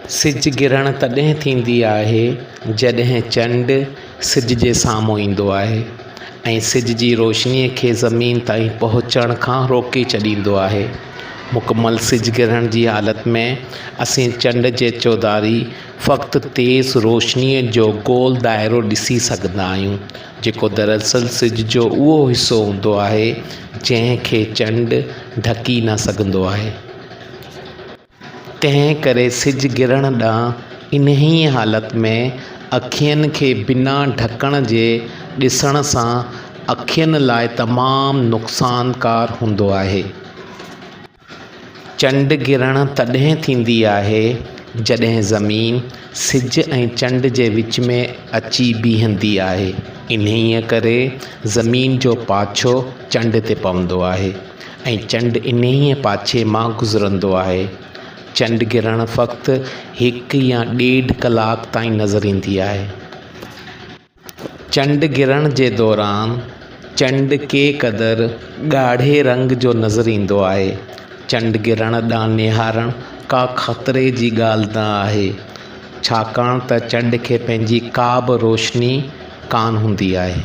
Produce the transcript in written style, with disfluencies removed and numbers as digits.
सिज गिरण तॾहिं थींदी आहे जॾहिं चंड सिज जे साम्हूं ईंदो आहे ऐं सिज जी रोशनीअ खे ज़मीन ताईं पहुचण खां रोके छॾींदो आहे। मुकमल सिज गिरण जी हालति में असीं चंड जे चौधारी फ़क़्ति तेज़ रोशनीअ जो गोल दाइरो ॾिसी सघंदा आहियूं, जेको दरअसल सिज जो उहो हिसो हूंदो आहे जंहिंखे चंड ढकी न सघंदो आहे। तंहिं करे सिज गिरण ॾांहुं इन्ही हालति में अखियुनि खे बिना ढकण जे ॾिसण सां अखियुनि लाइ तमामु नुक़सानकार हूंदो आहे। चंड गिरण तॾहिं थींदी आहे जॾहिं ज़मीन सिज ऐं चंड जे विच में अची बीहंदी आहे। इन्हीअ करे ज़मीन जो पाछो चंड ते पवंदो आहे ऐं चंड इन्हीअ पाछे मां गुज़रंदो आहे। चंड गिरण फ़क़्ति 1 या 1.5 कलाक ताईं नज़र ईंदी आहे। चंड गिरण जे दौरान चंड के क़दुरु ॻाढ़े रंग जो नज़र ईंदो आहे। चंड गिरण ॾांहुं निहारणु का ख़तरे जी ॻाल्हि न आहे, छाकाणि त चंड खे पंहिंजी का बि रोशनी कान हूंदी आहे।